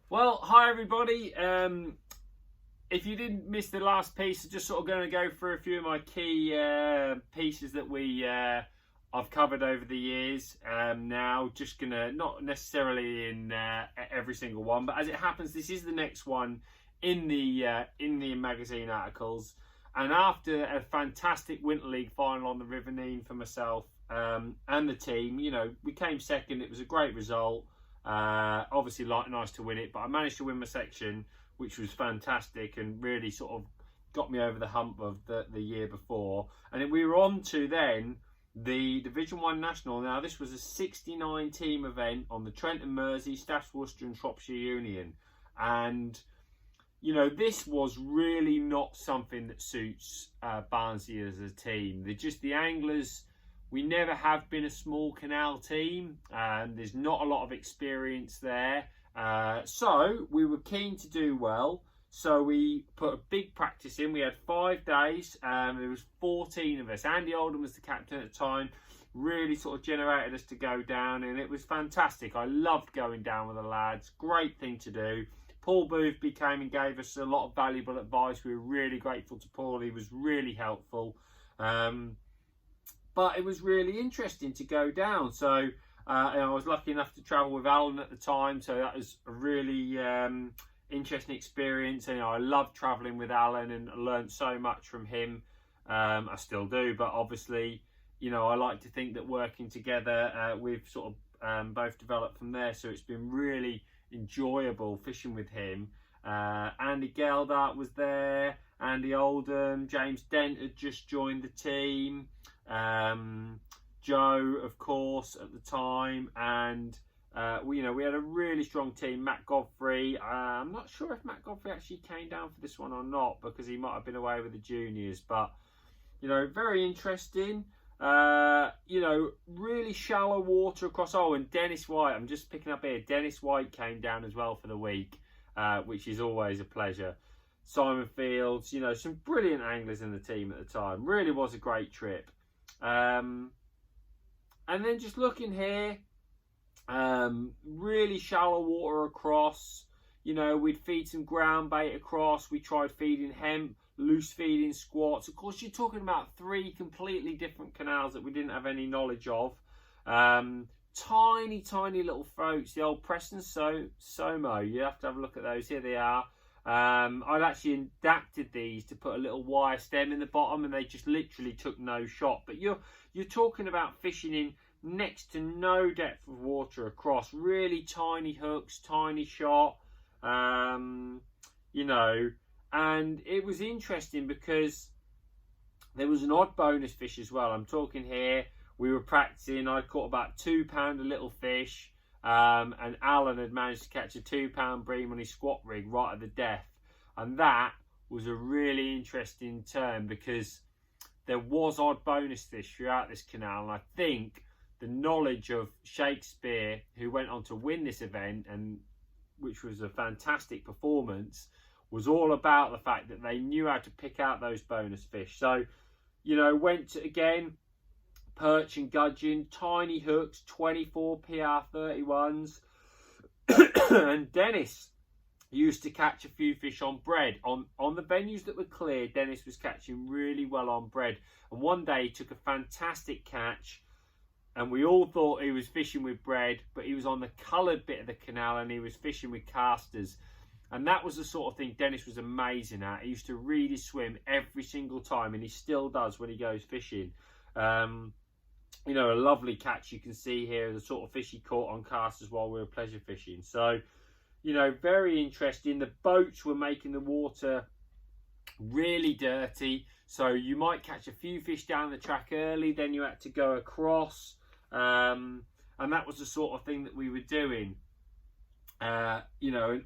Well, hi everybody. If you didn't miss the last piece, I'm just sort of going to go through a few of my key pieces that I've covered over the years. Now, just gonna not necessarily in every single one, but as it happens, this is the next one in the magazine articles. And after a fantastic Winter League final on the River Nene for myself and the team, we came second. It was a great result. Obviously, nice to win it, but I managed to win my section, which was fantastic and really sort of got me over the hump of the year before. And we were on to then the Division 1 National. Now, this was a 69 team event on the Trent and Mersey, Staffs, Worcester and Shropshire Union. And, this was really not something that suits Barnsley as a team. The anglers, we never have been a small canal team, and there's not a lot of experience there. So we were keen to do well. So we put a big practice in. We had 5 days. There was 14 of us. Andy Oldham was the captain at the time. Really sort of generated us to go down, and it was fantastic. I loved going down with the lads. Great thing to do. Paul Boothby came and gave us a lot of valuable advice. We were really grateful to Paul. He was really helpful. But it was really interesting to go down. So I was lucky enough to travel with Alan at the time. So that was a really interesting experience. And I loved travelling with Alan and I learned so much from him. I still do. But obviously, I like to think that working together, we've sort of both developed from there. So it's been really enjoyable fishing with him. Andy Geldart was there. Andy Oldham. James Dent had just joined the team. Joe, of course, at the time, and we had a really strong team. Matt Godfrey, I'm not sure if Matt Godfrey actually came down for this one or not, because he might have been away with the juniors, but very interesting. Really shallow water across. And Dennis White, I'm just picking up here, Dennis White came down as well for the week, which is always a pleasure. Simon Fields, some brilliant anglers in the team at the time. Really was a great trip. And then just looking here, really shallow water across. We'd feed some ground bait across. We tried feeding hemp, loose feeding squats. Of course, you're talking about 3 completely different canals that we didn't have any knowledge of. Tiny little throats, the old Preston Somo. You have to have a look at those. Here they are. I'd actually adapted these to put a little wire stem in the bottom, and they just literally took no shot. But you're talking about fishing in next to no depth of water across, really tiny hooks, tiny shot, and it was interesting because there was an odd bonus fish as well. I'm talking here, we were practicing, I caught about £2 a little fish. And Alan had managed to catch a £2 bream on his squat rig right at the death. And that was a really interesting turn because there was odd bonus fish throughout this canal. And I think the knowledge of Shakespeare, who went on to win this event, and which was a fantastic performance, was all about the fact that they knew how to pick out those bonus fish. So, went to, again, perch and gudgeon, tiny hooks, 24 PR31s. And Dennis used to catch a few fish on bread. On the venues that were clear, Dennis was catching really well on bread. And one day he took a fantastic catch, and we all thought he was fishing with bread, but he was on the coloured bit of the canal and he was fishing with casters. And that was the sort of thing Dennis was amazing at. He used to read his swim every single time, and he still does when he goes fishing. A lovely catch you can see here, the sort of fish he caught on casters while we were pleasure fishing. So, very interesting. The boats were making the water really dirty. So you might catch a few fish down the track early, then you had to go across. And that was the sort of thing that we were doing. And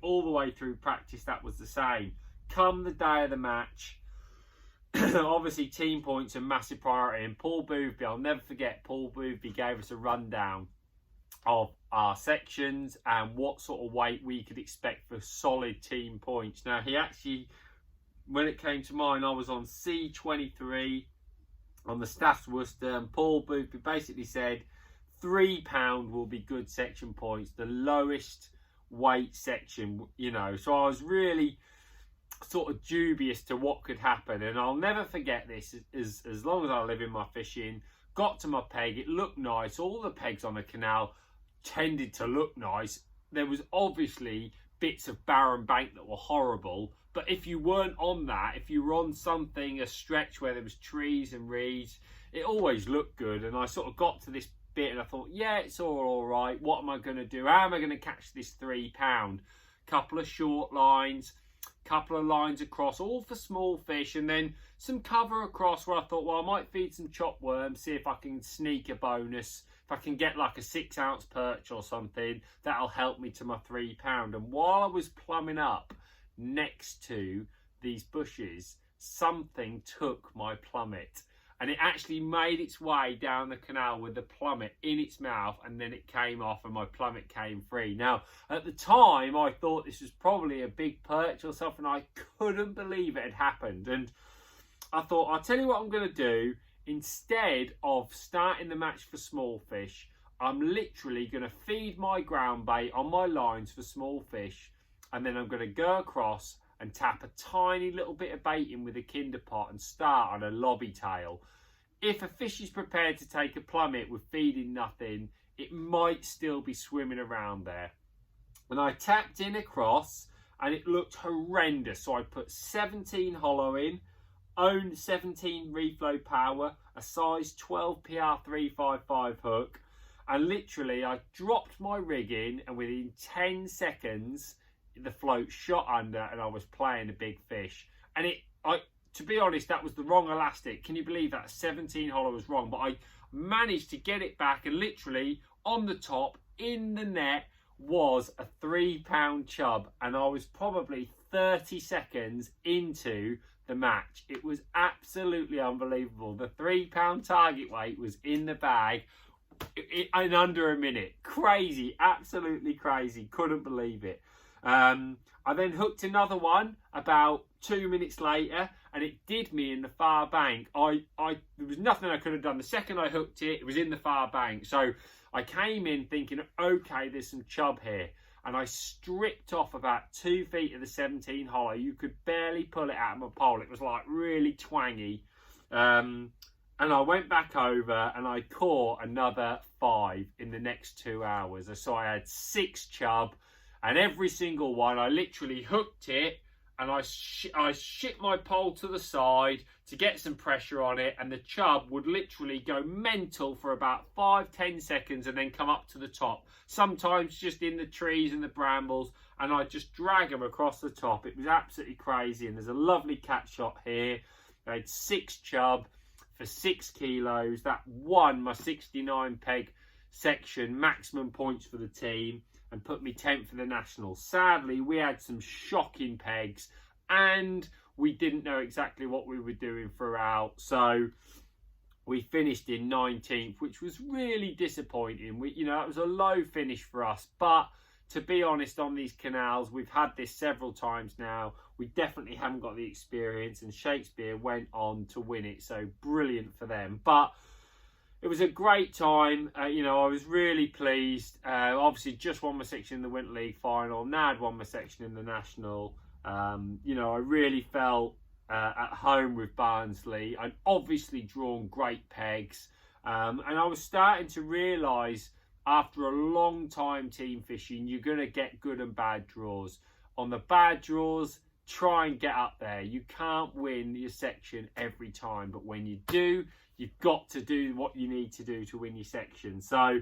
all the way through practice, that was the same. Come the day of the match, obviously team points are massive priority, and Paul Boothby, I'll never forget, Paul Boothby gave us a rundown of our sections and what sort of weight we could expect for solid team points. Now, he actually, when it came to mine, I was on C23 on the Staffs Worcester, and Paul Boothby basically said £3 will be good section points. The lowest weight section, you know, so I was really sort of dubious to what could happen. And I'll never forget this as long as I live in my fishing. Got to my peg, it looked nice. All the pegs on the canal tended to look nice. There was obviously bits of barren bank that were horrible, but if you weren't on that, if you were on something, a stretch where there was trees and reeds, it always looked good. And I sort of got to this bit and I thought, yeah, it's all right. What am I going to do? How am I going to catch this £3? Couple of short lines, couple of lines across, all for small fish, and then some cover across where I thought, well, I might feed some chopped worms, see if I can sneak a bonus. If I can get like a 6-ounce perch or something, that'll help me to my £3. And while I was plumbing up next to these bushes, something took my plummet, and it actually made its way down the canal with the plummet in its mouth, and then it came off and my plummet came free. Now, at the time, I thought this was probably a big perch or something. I couldn't believe it had happened. And I thought, I'll tell you what I'm going to do. Instead of starting the match for small fish, I'm literally going to feed my ground bait on my lines for small fish, and then I'm going to go across and tap a tiny little bit of bait in with a kinder pot and start on a lobby tail. If a fish is prepared to take a plummet with feeding nothing, it might still be swimming around there. And I tapped in across and it looked horrendous. So I put 17 hollow in, owned 17 reflow power, a size 12 PR355 hook, and literally I dropped my rig in, and within 10 seconds the float shot under and I was playing a big fish. And to be honest, that was the wrong elastic. Can you believe that? 17 hollow was wrong, but I managed to get it back, and literally on the top in the net was a £3 chub, and I was probably 30 seconds into the match. It was absolutely unbelievable. The £3 target weight was in the bag in under a minute. Crazy, absolutely crazy. Couldn't believe it. I then hooked another one about 2 minutes later, and it did me in the far bank. There was nothing I could have done. The second I hooked it, it was in the far bank. So I came in thinking, okay, there's some chub here, and I stripped off about 2 feet of the 17 hollow. You could barely pull it out of my pole. It was like really twangy. And I went back over and I caught another 5 in the next 2 hours. So I had 6 chub. And every single one, I literally hooked it and I shipped my pole to the side to get some pressure on it, and the chub would literally go mental for about 5-10 seconds and then come up to the top. Sometimes just in the trees and the brambles, and I'd just drag them across the top. It was absolutely crazy, and there's a lovely catch shot here. I had 6 chub for 6 kilos. That won my 69 peg section, maximum points for the team, and put me 10th for the nationals. Sadly, we had some shocking pegs and we didn't know exactly what we were doing throughout. So we finished in 19th, which was really disappointing. That was a low finish for us. But to be honest, on these canals, we've had this several times now. We definitely haven't got the experience, and Shakespeare went on to win it. So brilliant for them. But it was a great time. I was really pleased. Obviously, just won my section in the Winter League final. Now I'd won my section in the National. I really felt at home with Barnsley. I'd obviously drawn great pegs. And I was starting to realise, after a long time team fishing, you're going to get good and bad draws. On the bad draws, try and get up there. You can't win your section every time, but when you do, you've got to do what you need to do to win your section. So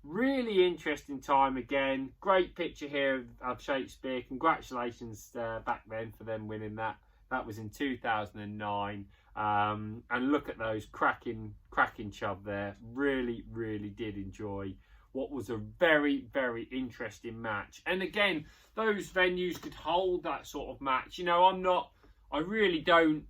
really interesting time again. Great picture here of Shakespeare. Congratulations back then for them winning that. That was in 2009. And look at those cracking chub there. Really, really did enjoy what was a very, very interesting match. And again, those venues could hold that sort of match. I really don't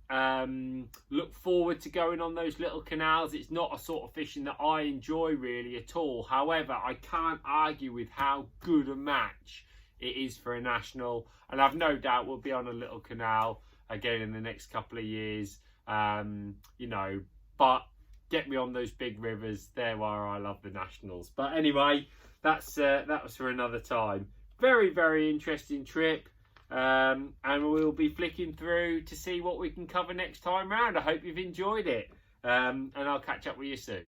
look forward to going on those little canals. It's not a sort of fishing that I enjoy really at all. However, I can't argue with how good a match it is for a national. And I've no doubt we'll be on a little canal again in the next couple of years. But get me on those big rivers. They're where I love the nationals. But anyway, that was for another time. very, very interesting trip. And we'll be flicking through to see what we can cover next time round. I hope you've enjoyed it. And I'll catch up with you soon.